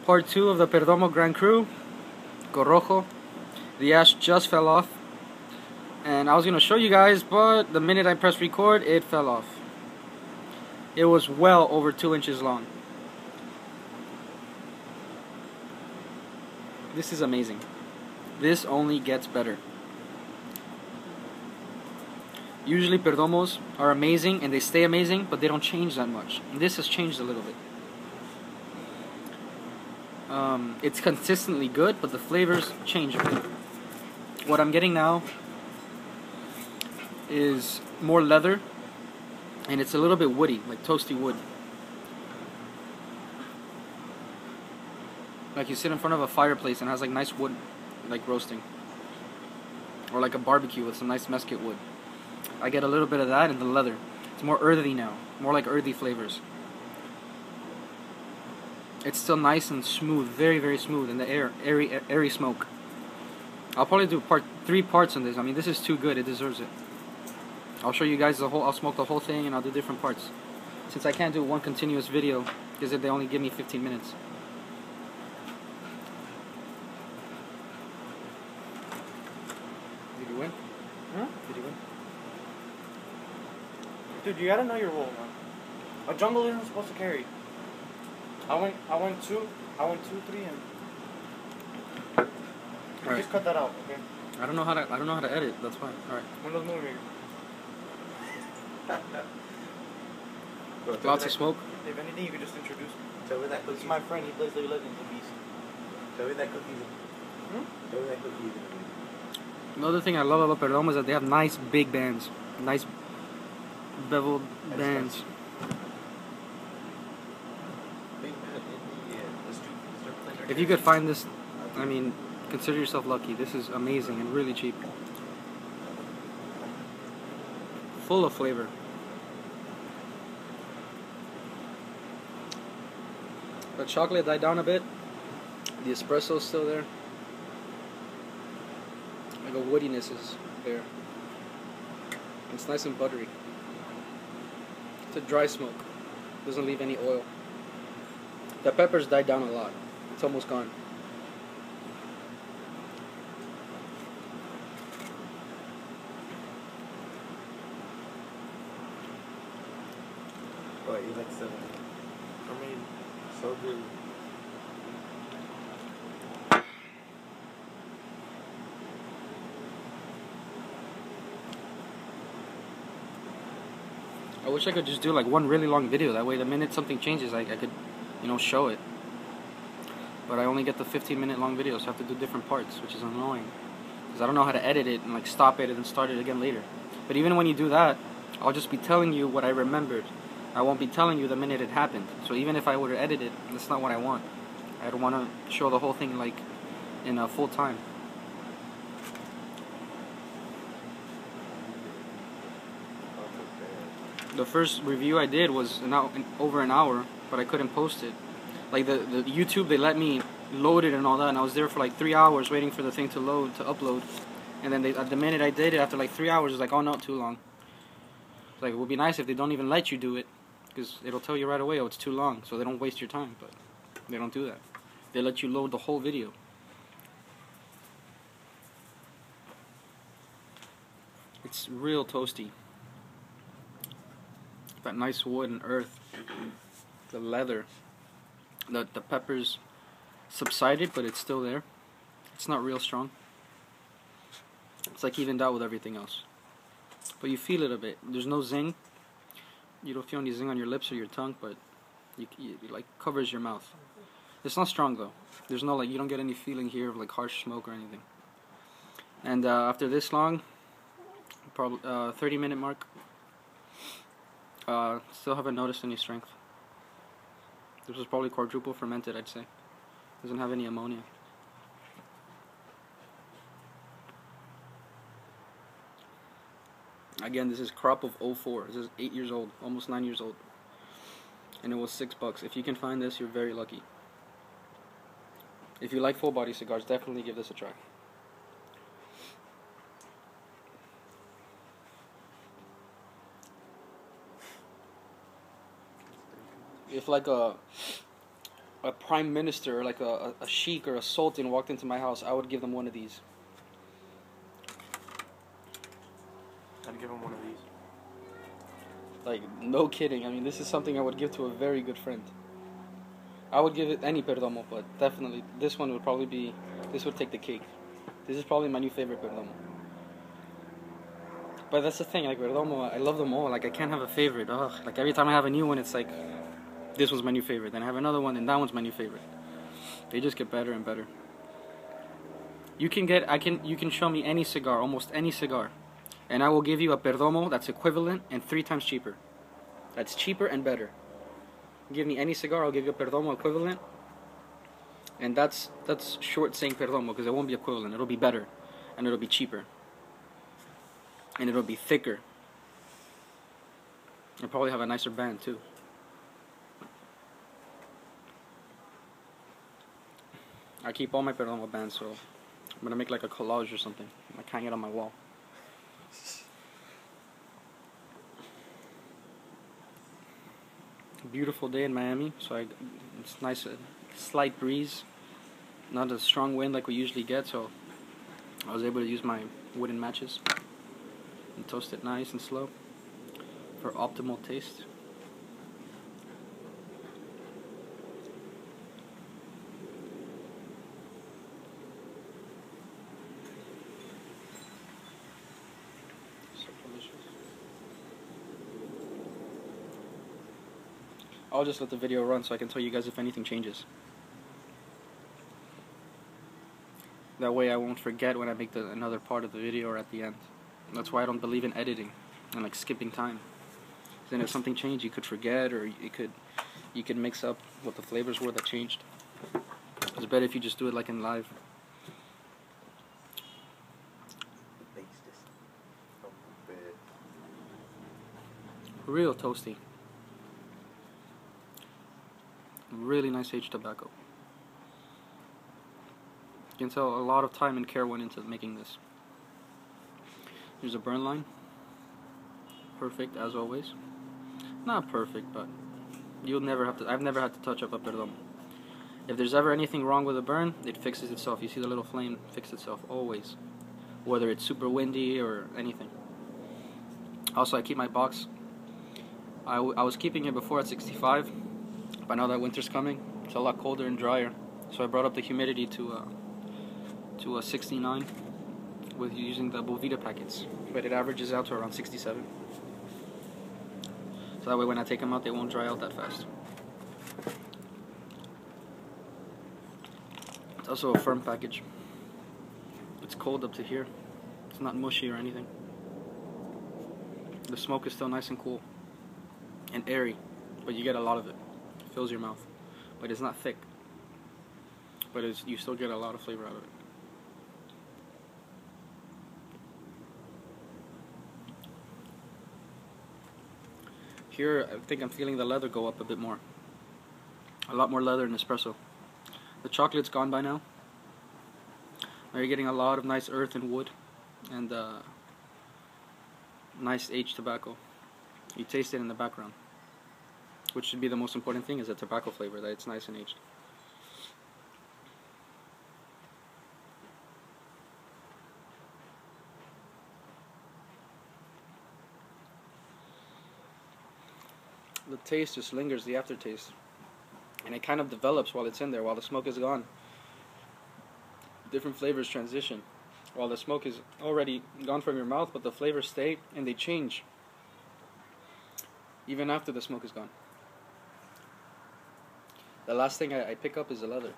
Part 2 of the Perdomo Grand Cru, Corojo. The ash just fell off. And I was going to show you guys, but the minute I pressed record, it fell off. It was well over 2 inches long. This is amazing. This only gets better. Usually Perdomos are amazing and they stay amazing, but they don't change that much. This has changed a little bit. It's consistently good, but the flavors change a bit. What I'm getting now is more leather, and it's a little bit woody, like toasty wood. Like you sit in front of a fireplace and it has like nice wood, like roasting. Or like a barbecue with some nice mesquite wood. I get a little bit of that in the leather. It's more earthy now, more like earthy flavors. It's still nice and smooth, very, very smooth in the air, airy smoke. I'll probably do 3 parts on this. I mean, this is too good, it deserves it. I'll show you guys I'll smoke the whole thing and I'll do different parts. Since I can't do one continuous video, because they only give me 15 minutes. Did you win? Huh? Did you win? Dude, you gotta know your role, man. A jungle isn't supposed to carry. I went 2, 3, and Right. Just cut that out, okay? I don't know how to edit. That's fine. All right. Windows movie maker. Lots of smoke. If anything, you could just introduce me. Tell me that This cookie. is my friend. He plays League of Legends and Beast. Tell me that cookie. Tell me that cookie. Another thing I love about Perdomo is that they have nice big bands, nice beveled bands. If you could find this, I mean, consider yourself lucky. This is amazing and really cheap. Full of flavor. The chocolate died down a bit. The espresso is still there. Like a woodiness is there. It's nice and buttery. It's a dry smoke. Doesn't leave any oil. The peppers died down a lot. It's almost gone. Oh, you like 7. I mean, So good. I wish I could just do like one really long video. That way the minute something changes, I could, show it. But I only get the 15-minute long videos, so I have to do different parts, which is annoying. Because I don't know how to edit it and like stop it and then start it again later. But even when you do that, I'll just be telling you what I remembered. I won't be telling you the minute it happened. So even if I were to edit it, that's not what I want. I don't want to show the whole thing like in a full time. The first review I did was over an hour, but I couldn't post it. Like the YouTube, they let me load it and all that, and I was there for like 3 hours waiting for the thing to load, to upload. And then the minute I did it, after like 3 hours, it's like, oh no, too long. It's like, it would be nice if they don't even let you do it, because it'll tell you right away, oh, it's too long, so they don't waste your time, but they don't do that. They let you load the whole video. It's real toasty. That nice wood and earth, the leather, the peppers subsided, but it's still there. It's not real strong. It's like evened out with everything else. But you feel it a bit. There's no zing. You don't feel any zing on your lips or your tongue, but it like covers your mouth. It's not strong though. There's no like, you don't get any feeling here of like harsh smoke or anything. And after this long, probably 30-minute mark, still haven't noticed any strength. This was probably quadruple fermented, I'd say. Doesn't have any ammonia. Again, this is crop of 04. This is 8 years old, almost 9 years old. And it was $6. If you can find this, you're very lucky. If you like full body cigars, definitely give this a try. If like a a prime minister or like a sheik or a sultan walked into my house, I would give them one of these. I'd give him one of these. Like, no kidding. I mean, this is something I would give to a very good friend. I would give it any Perdomo, but definitely this one would probably be, this would take the cake. This is probably my new favorite Perdomo. But that's the thing, like Perdomo, I love them all. Like, I can't have a favorite. Ugh. Like, every time I have a new one, it's like, this one's my new favorite. Then I have another one, and that one's my new favorite. They just get better and better. You can show me any cigar, almost any cigar, and I will give you a Perdomo that's equivalent and 3 times cheaper. That's cheaper and better. Give me any cigar, I'll give you a Perdomo equivalent, and that's short saying Perdomo because it won't be equivalent. It'll be better, and it'll be cheaper, and it'll be thicker. It'll probably have a nicer band too. I keep all my Perdomo bands, so I'm gonna make like a collage or something. Like hang it on my wall. Beautiful day in Miami, so it's nice, a slight breeze, not a strong wind like we usually get, so I was able to use my wooden matches and toast it nice and slow for optimal taste. So delicious. I'll just let the video run so I can tell you guys if anything changes. That way I won't forget when I make another part of the video or at the end. That's why I don't believe in editing and like skipping time. Then if something changed, you could forget, or you could mix up what the flavors were that changed. It's better if you just do it like in live. Real toasty. Really nice aged tobacco. You can tell a lot of time and care went into making this. Here's a burn line. Perfect as always. Not perfect, but you'll never have to. I've never had to touch up a Perdomo. If there's ever anything wrong with a burn, it fixes itself. You see the little flame fix itself always, whether it's super windy or anything. Also, I keep my box. I was keeping it before at 65. But now that winter's coming, it's a lot colder and drier. So I brought up the humidity to a 69 with using the Bovita packets. But it averages out to around 67. So that way when I take them out, they won't dry out that fast. It's also a firm package. It's cold up to here. It's not mushy or anything. The smoke is still nice and cool and airy, but you get a lot of it. Fills your mouth, but it's not thick, but you still get a lot of flavor out of it. Here I think I'm feeling the leather go up a bit more, a lot more leather in espresso. The chocolate's gone by now. Now you're getting a lot of nice earth and wood and nice aged tobacco. You taste it in the background, which should be the most important thing, is the tobacco flavor, that it's nice and aged. The taste just lingers, the aftertaste, and it kind of develops while it's in there, while the smoke is gone. Different flavors transition while the smoke is already gone from your mouth, but the flavors stay and they change even after the smoke is gone. The last thing I pick up is the leather.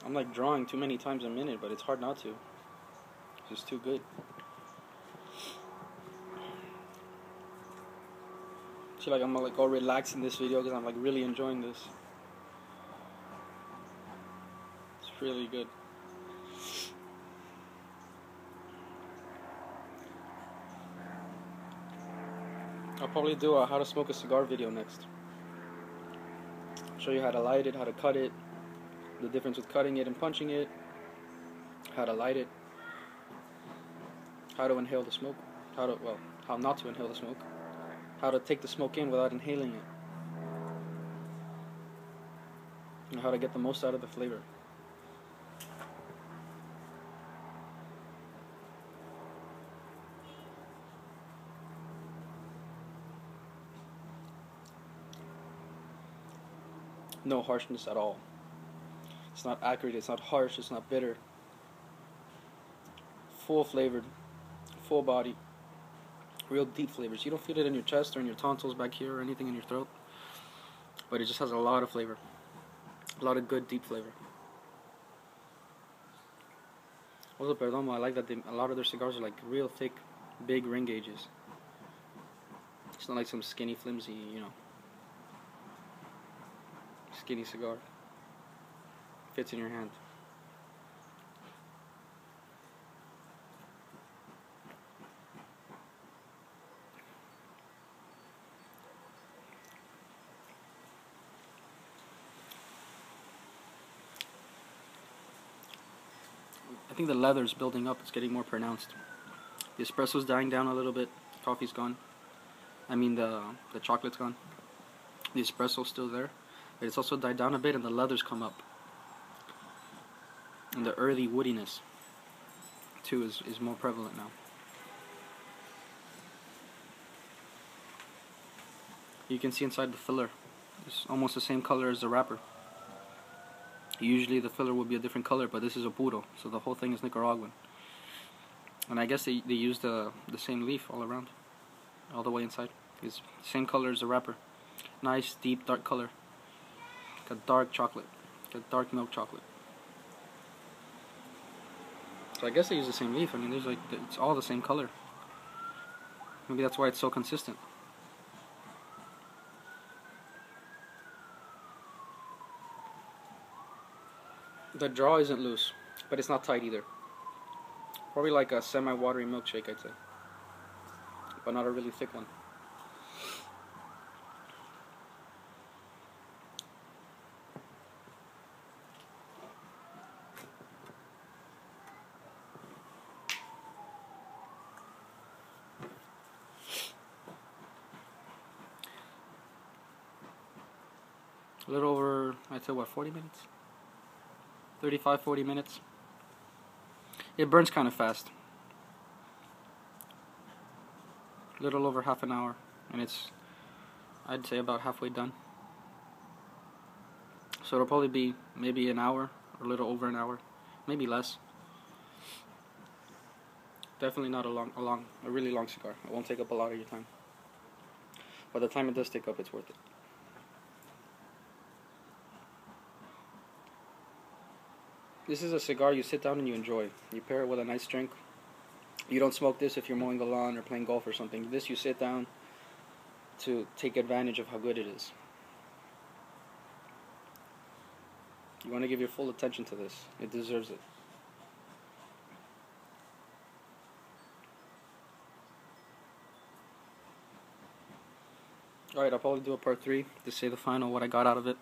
I'm like drawing too many times a minute, but it's hard not to. It's just too good. I feel like I'm like all relaxed in this video because I'm like really enjoying this. It's really good. I'll probably do a how to smoke a cigar video next. Show you how to light it, how to cut it, the difference with cutting it and punching it, how to light it. how to inhale the smoke, how not to inhale the smoke, how to take the smoke in without inhaling it, and how to get the most out of the flavor. No harshness at all. It's not acrid, it's not harsh, it's not bitter. Full flavored, full body, real deep flavors. You don't feel it in your chest or in your tonsils back here or anything in your throat, but it just has a lot of flavor, a lot of good deep flavor. Also, Perdomo, I like that a lot of their cigars are like real thick, big ring gauges. It's not like some skinny, flimsy, skinny cigar. Fits in your hand. I think the leather's building up. It's getting more pronounced. The espresso's dying down a little bit. Coffee's gone. I mean, the chocolate's gone. The espresso's still there, but it's also died down a bit, and the leather's come up. And the earthy woodiness, too, is more prevalent now. You can see inside the filler. It's almost the same color as the wrapper. Usually the filler will be a different color, but this is a puro, so the whole thing is Nicaraguan. And I guess they use the same leaf all around, all the way inside. It's the same color as the wrapper. Nice, deep, dark color. Like a dark chocolate. Like a dark milk chocolate. So I guess they use the same leaf. I mean, it's all the same color. Maybe that's why it's so consistent. The draw isn't loose, but it's not tight either. Probably like a semi-watery milkshake, I'd say. But not a really thick one. A little over, I'd say, 40 minutes? 35, 40 minutes. It burns kind of fast. A little over half an hour, and it's, I'd say, about halfway done. So it'll probably be maybe an hour, or a little over an hour, maybe less. Definitely not a really long cigar. It won't take up a lot of your time. By the time it does take up, it's worth it. This is a cigar you sit down and you enjoy. You pair it with a nice drink. You don't smoke this if you're mowing the lawn or playing golf or something. This you sit down to take advantage of how good it is. You want to give your full attention to this. It deserves it. Alright, I'll probably do a part 3 to say the final, what I got out of it.